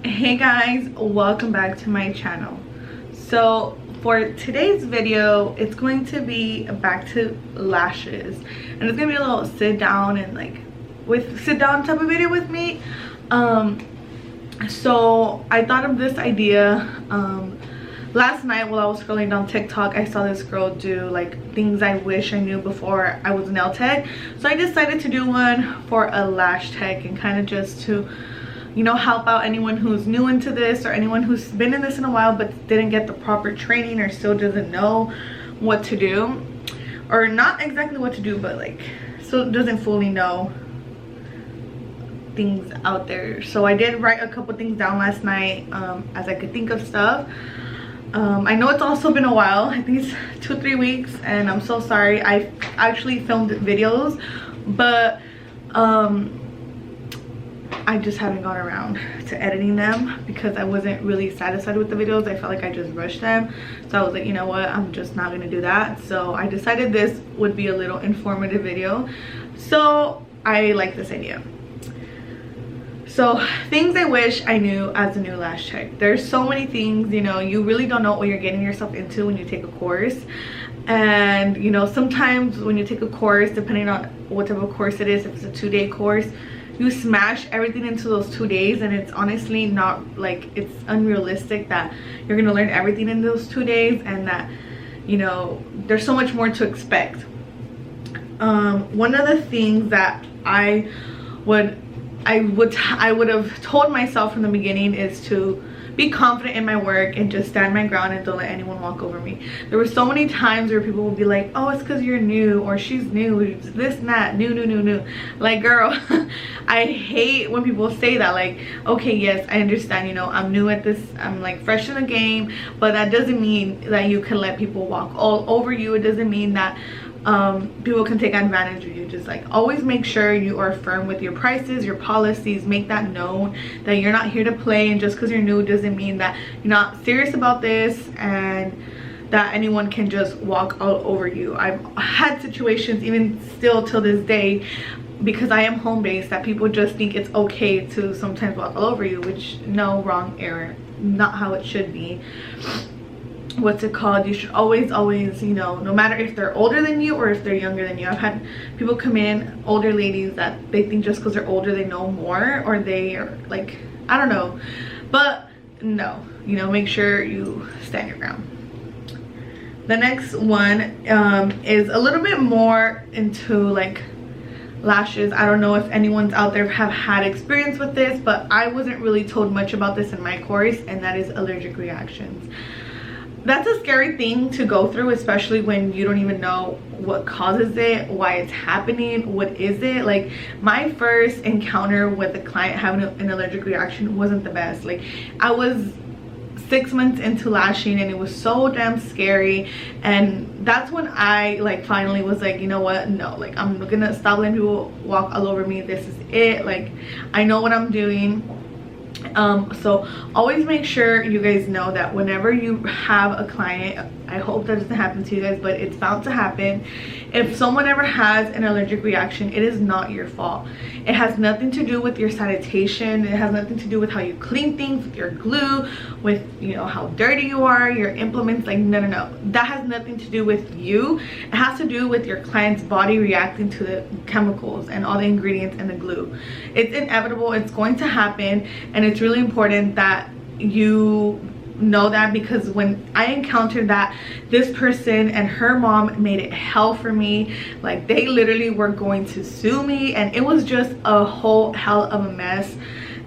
Hey guys, welcome back to my channel. So for today's video, it's going to be back to lashes, and it's gonna be a little sit down type of video with me. So I thought of this idea last night while I was scrolling down TikTok. I saw this girl do like things I wish I knew before I was a nail tech, so I decided to do one for a lash tech, and kind of just to, you know, help out anyone who's new into this or anyone who's been in this in a while but didn't get the proper training or still doesn't know what to do, or not exactly what to do, but like still doesn't fully know things out there. So I did write a couple things down last night as I could think of stuff. I know it's also been a while. I think it's 2-3 weeks, and I'm so sorry. I actually filmed videos, but I just haven't gone around to editing them because I wasn't really satisfied with the videos. I felt like I just rushed them, so I was like, you know what, I'm just not gonna do that. So I decided this would be a little informative video, so I like this idea. So things I wish I knew as a new lash tech. There's so many things, you know, you really don't know what you're getting yourself into when you take a course. And you know, sometimes when you take a course, depending on what type of course it is, if it's a 2-day course, you smash everything into those 2 days, and it's honestly not, like, it's unrealistic that you're gonna learn everything in those 2 days, and that, you know, there's so much more to expect. One of the things that I would have told myself from the beginning is to be confident in my work and just stand my ground and don't let anyone walk over me. There were so many times where people would be like, oh, it's because you're new, or she's new, it's this and that, new. Like, girl, I hate when people say that. Like, okay, yes, I understand, you know, I'm new at this, I'm like fresh in the game, but that doesn't mean that you can let people walk all over you. It doesn't mean that people can take advantage of you. Just like always make sure you are firm with your prices, your policies. Make that known that you're not here to play, and just because you're new doesn't mean that you're not serious about this and that anyone can just walk all over you. I've had situations, even still till this day, because I am home-based, that people just think it's okay to sometimes walk all over you, which no, wrong, error, not how it should be. What's it called? You should always, you know, no matter if they're older than you or if they're younger than you. I've had people come in, older ladies, that they think just because they're older they know more, or they are like, I don't know, but no, you know, make sure you stand your ground. The next one is a little bit more into like lashes. I don't know if anyone's out there have had experience with this, but I wasn't really told much about this in my course, and that is allergic reactions. That's a scary thing to go through, especially when you don't even know what causes it, why it's happening, what is it. Like, my first encounter with a client having an allergic reaction wasn't the best. Like, I was 6 months into lashing, and it was so damn scary, and that's when I like finally was like, you know what, no, like, I'm gonna stop letting people walk all over me. This is it. Like, I know what I'm doing. So always make sure you guys know that whenever you have a client, I hope that doesn't happen to you guys, but it's bound to happen. If someone ever has an allergic reaction, it is not your fault. It has nothing to do with your sanitation. It has nothing to do with how you clean things, with your glue, with, you know, how dirty you are, your implements. Like, no, that has nothing to do with you. It has to do with your client's body reacting to the chemicals and all the ingredients and the glue. It's inevitable, it's going to happen, and it's really important that you know that, because when I encountered that, this person and her mom made it hell for me. Like, they literally were going to sue me, and it was just a whole hell of a mess.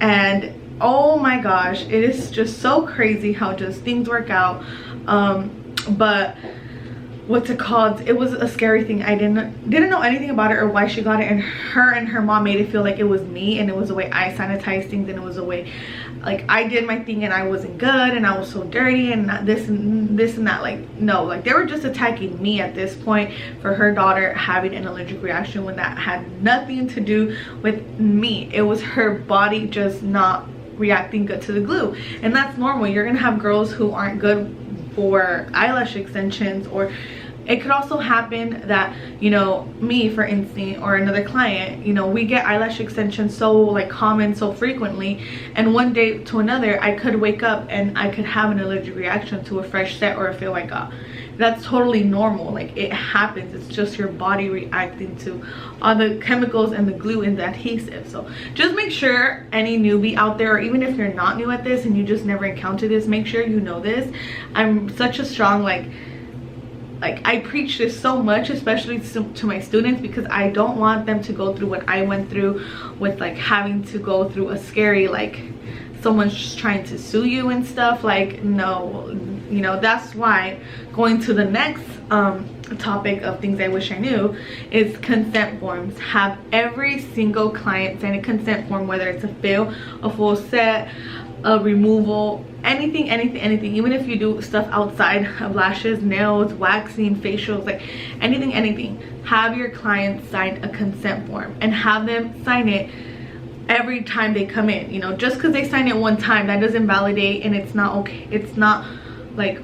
And oh my gosh, it is just so crazy how just things work out. But what's it called, it was a scary thing. I didn't know anything about it or why she got it, and her mom made it feel like it was me, and it was the way I sanitized things, and it was the way like I did my thing, and I wasn't good, and I was so dirty, and this and that. Like, no, like, they were just attacking me at this point for her daughter having an allergic reaction, when that had nothing to do with me. It was her body just not reacting good to the glue, and that's normal. You're gonna have girls who aren't good for eyelash extensions, or It could also happen that, you know, me for instance or another client, you know, we get eyelash extensions so like common so frequently, and one day to another I could wake up and I could have an allergic reaction to a fresh set or a feel I got. That's totally normal. Like, it happens. It's just your body reacting to all the chemicals and the glue and the adhesive. So just make sure, any newbie out there, or even if you're not new at this and you just never encountered this, make sure you know this. I'm such a strong like I preach this so much, especially to my students, because I don't want them to go through what I went through with like having to go through a scary, like someone's just trying to sue you and stuff. Like, no, you know, that's why going to the next topic of things I wish I knew is consent forms. Have every single client sign a consent form, whether it's a fill, a full set, a removal, anything, even if you do stuff outside of lashes, nails, waxing, facials, like anything. Have your clients sign a consent form and have them sign it every time they come in. You know, just because they sign it one time, that doesn't validate, and it's not okay. It's not like,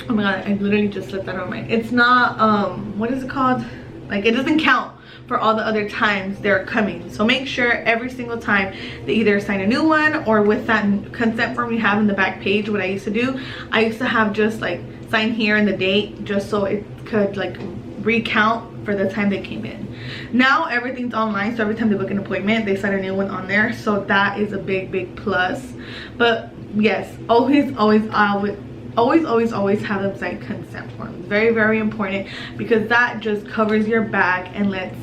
oh my god, I literally just slipped that on my, it's not what is it called, like it doesn't count for all the other times they're coming. So make sure every single time they either sign a new one, or with that consent form you have in the back page, what I used to do, I used to have just like sign here and the date, just so it could like recount for the time they came in. Now everything's online, so every time they book an appointment they sign a new one on there, so that is a big plus. But yes, always have them sign consent forms. Very important, because that just covers your back and lets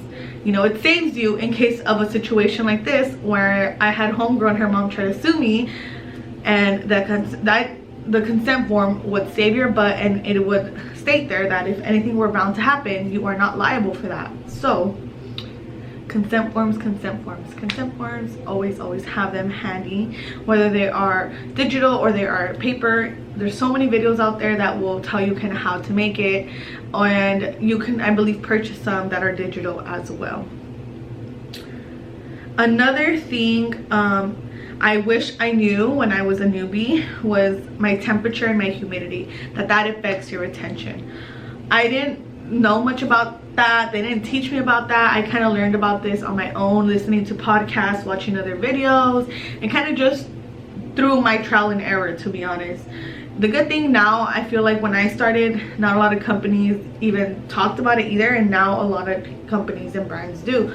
you know, it saves you in case of a situation like this where I had homegirl and her mom try to sue me, and the consent form would save your butt, and it would state there that if anything were bound to happen, you are not liable for that. So consent forms, always have them handy, whether they are digital or they are paper. There's so many videos out there that will tell you kind of how to make it, and you can, I believe, purchase some that are digital as well. Another thing I wish I knew when I was a newbie was my temperature and my humidity, that affects your retention. I didn't know much about that. They didn't teach me about that. I kind of learned about this on my own, listening to podcasts, watching other videos, and kind of just through my trial and error, to be honest. The good thing now, I feel like when I started, not a lot of companies even talked about it either, and now a lot of companies and brands do.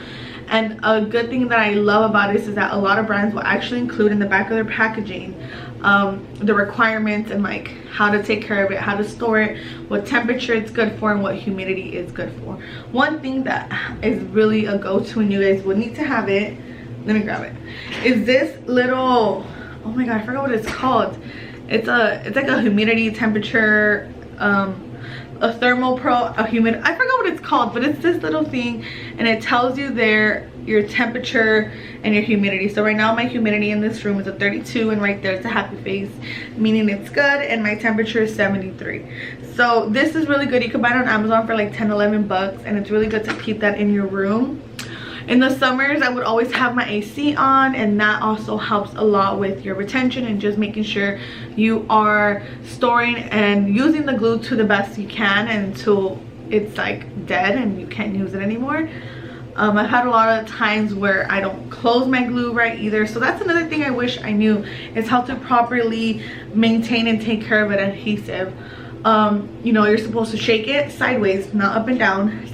And a good thing that I love about this is that a lot of brands will actually include in the back of their packaging the requirements and like how to take care of it, how to store it, what temperature it's good for, and what humidity is good for. One thing that is really a go-to, and you guys will need to have it, let me grab it, is this little, oh my god, I forgot what it's called. It's like a humidity temperature, a thermal pro, a humid, I forgot what it's called, but it's this little thing, and it tells you there your temperature and your humidity. So right now my humidity in this room is a 32, and right there it's a happy face, meaning it's good, and my temperature is 73. So this is really good. You can buy it on Amazon for like 10-11 bucks, and it's really good to keep that in your room. In the summers, I would always have my AC on, and that also helps a lot with your retention and just making sure you are storing and using the glue to the best you can until it's like dead and you can't use it anymore. I've had a lot of times where I don't close my glue right either, so that's another thing I wish I knew, is how to properly maintain and take care of an adhesive. You know, you're supposed to shake it sideways, not up and down.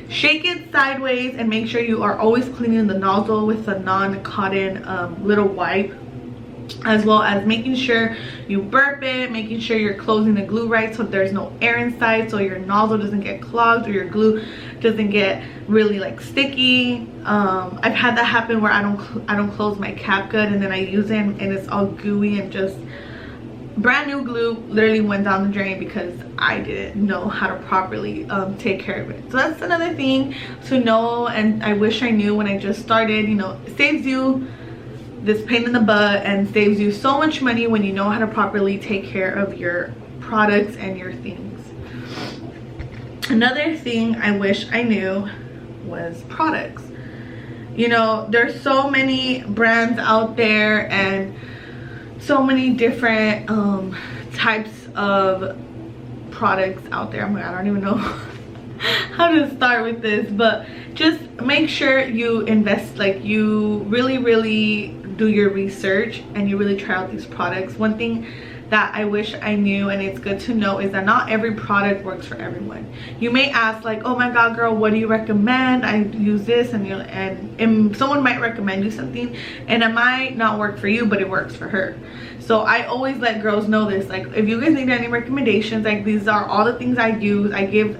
Shake it sideways, and make sure you are always cleaning the nozzle with a non-cotton little wipe, as well as making sure you burp it, making sure you're closing the glue right so there's no air inside, so your nozzle doesn't get clogged or your glue doesn't get really like sticky. I've had that happen where I don't close my cap good, and then I use it and it's all gooey, and just brand new glue literally went down the drain because I didn't know how to properly take care of it. So that's another thing to know, and I wish I knew when I just started. You know, it saves you this pain in the butt and saves you so much money when you know how to properly take care of your products and your things. Another thing I wish I knew was products. You know, there's so many brands out there and so many different types of products out there. I don't even know how to start with this, but just make sure you invest, like you really do your research and you really try out these products. One thing that I wish I knew, and it's good to know, is that not every product works for everyone. You may ask like, oh my god girl, what do you recommend? I use this, and someone might recommend you something and it might not work for you, but it works for her. So I always let girls know this, like if you guys need any recommendations, like these are all the things I use. I give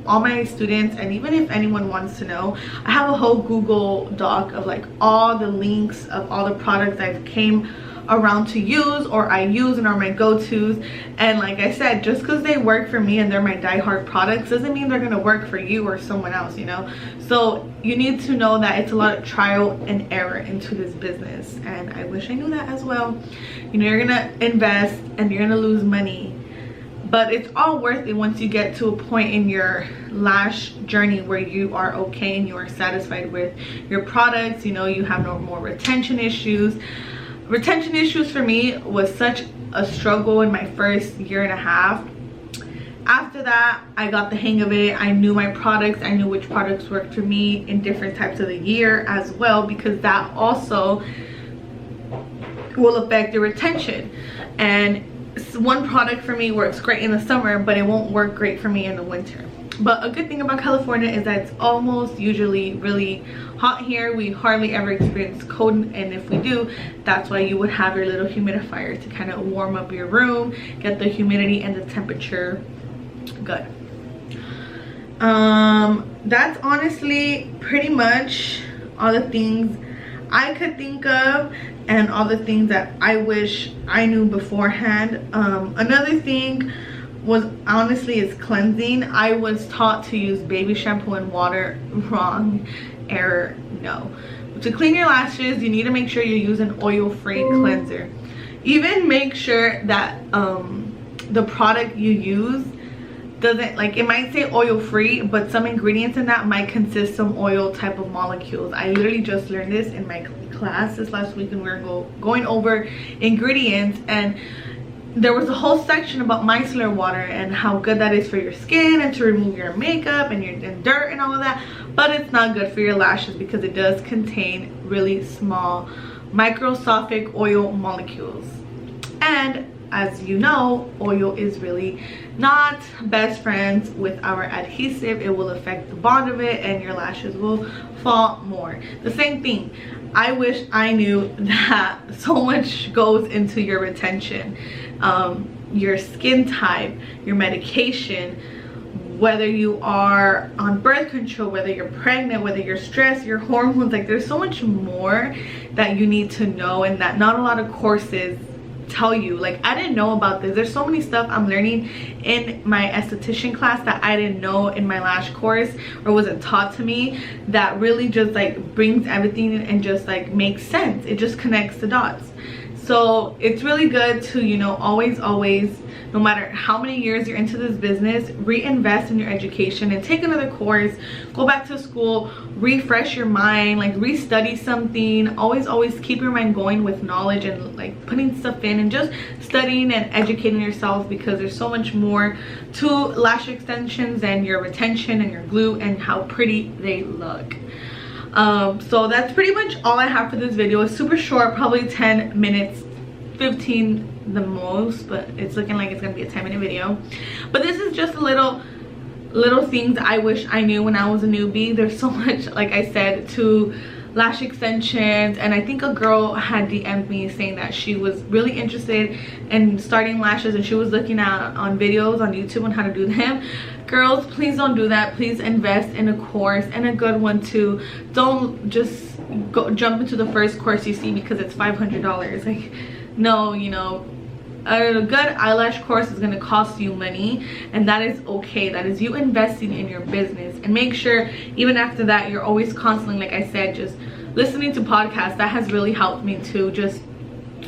all my students, and even if anyone wants to know, I have a whole Google Doc of like all the links of all the products I've came around to use or I use and are my go-tos. And like I said, just because they work for me and they're my die-hard products doesn't mean they're going to work for you or someone else, you know. So you need to know that it's a lot of trial and error into this business, and I wish I knew that as well. You know, you're gonna invest and you're gonna lose money, but it's all worth it once you get to a point in your lash journey where you are okay and you are satisfied with your products. You know, you have no more retention issues. Retention issues for me was such a struggle in my first year and a half. After that, I got the hang of it. I knew my products. I knew which products worked for me in different types of the year as well, because that also will affect your retention. And one product for me works great in the summer, but it won't work great for me in the winter. But a good thing about California is that it's almost usually really hot here. We hardly ever experience cold, and if we do, that's why you would have your little humidifier to kind of warm up your room, get the humidity and the temperature good. That's honestly pretty much all the things I could think of and all the things that I wish I knew beforehand. Another thing was honestly is cleansing. I was taught to use baby shampoo and water. Wrong. Error. No. To clean your lashes, you need to make sure you use an oil-free cleanser. Even make sure that the product you use doesn't, like, it might say oil-free, but some ingredients in that might consist some oil type of molecules. I literally just learned this in my class this last week, and we were going over ingredients, and there was a whole section about micellar water and how good that is for your skin and to remove your makeup and dirt and all of that. But it's not good for your lashes because it does contain really small microscopic oil molecules. And as you know, oil is really not best friends with our adhesive. It will affect the bond of it and your lashes will fall more. The same thing. I wish I knew that so much goes into your retention. Your skin type, your medication, whether you are on birth control, whether you're pregnant, whether you're stressed, your hormones, like there's so much more that you need to know and that not a lot of courses tell you. Like, I didn't know about this. There's so many stuff I'm learning in my esthetician class that I didn't know in my lash course or wasn't taught to me, that really just like brings everything and just like makes sense. It just connects the dots. So it's really good to, you know, always, no matter how many years you're into this business, reinvest in your education and take another course, go back to school, refresh your mind, like restudy something. Always keep your mind going with knowledge and like putting stuff in and just studying and educating yourself, because there's so much more to lash extensions and your retention and your glue and how pretty they look. So that's pretty much all I have for this video. It's super short, probably 10 minutes, 15 the most, but it's looking like it's gonna be a 10-minute video. But this is just a little things I wish I knew when I was a newbie. There's so much, like I said, to lash extensions, and I think a girl had DM'd me saying that she was really interested in starting lashes and she was looking at on videos on YouTube on how to do them. Girls, please don't do that. Please invest in a course, and a good one too. Don't just jump into the first course you see because it's $500. Like, no, you know, a good eyelash course is going to cost you money, and that is okay. That is you investing in your business. And make sure even after that you're always constantly, like I said, just listening to podcasts. That has really helped me too. Just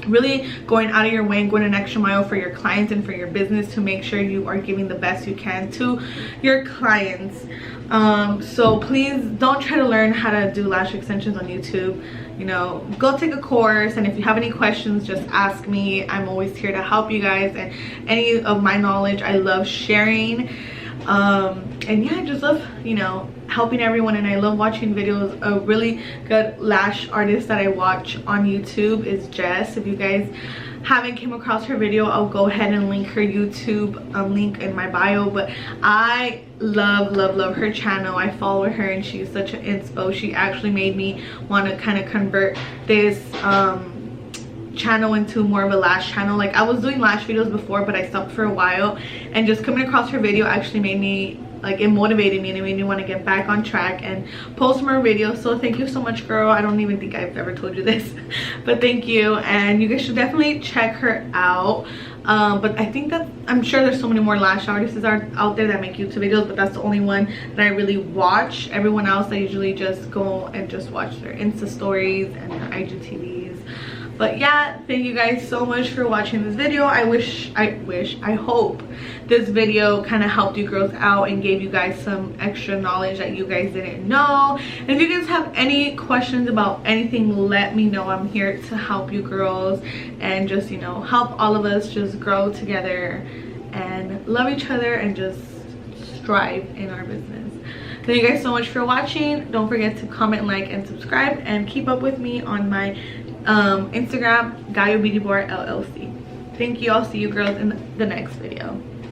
really going out of your way and going an extra mile for your clients and for your business to make sure you are giving the best you can to your clients. So please don't try to learn how to do lash extensions on YouTube. You know, go take a course, and if you have any questions, just ask me. I'm always here to help you guys, and any of my knowledge I love sharing. And yeah, I just love, you know, helping everyone, and I love watching videos. A really good lash artist that I watch on YouTube is Jess. If you guys haven't came across her video, I'll go ahead and link her YouTube link in my bio. But I love her channel. I follow her, and she's such an inspo. She actually made me want to kind of convert this channel into more of a lash channel. Like, I was doing lash videos before, but I stopped for a while, and just coming across her video actually made me, like, it motivated me, and it made me want to get back on track and post more videos. So thank you so much, girl. I don't even think I've ever told you this, but thank you, and you guys should definitely check her out. But I think that, I'm sure there's so many more lash artists out there that make YouTube videos, but that's the only one that I really watch. Everyone else, I usually just go and just watch their Insta stories and their IGTVs. But yeah, thank you guys so much for watching this video. I hope this video kind of helped you girls out and gave you guys some extra knowledge that you guys didn't know. And if you guys have any questions about anything, let me know. I'm here to help you girls and just, you know, help all of us just grow together and love each other and just strive in our business. Thank you guys so much for watching. Don't forget to comment, like, and subscribe, and keep up with me on my Instagram, 𝐷𝐢𝐿LC. Thank you. I'll see you girls in the next video.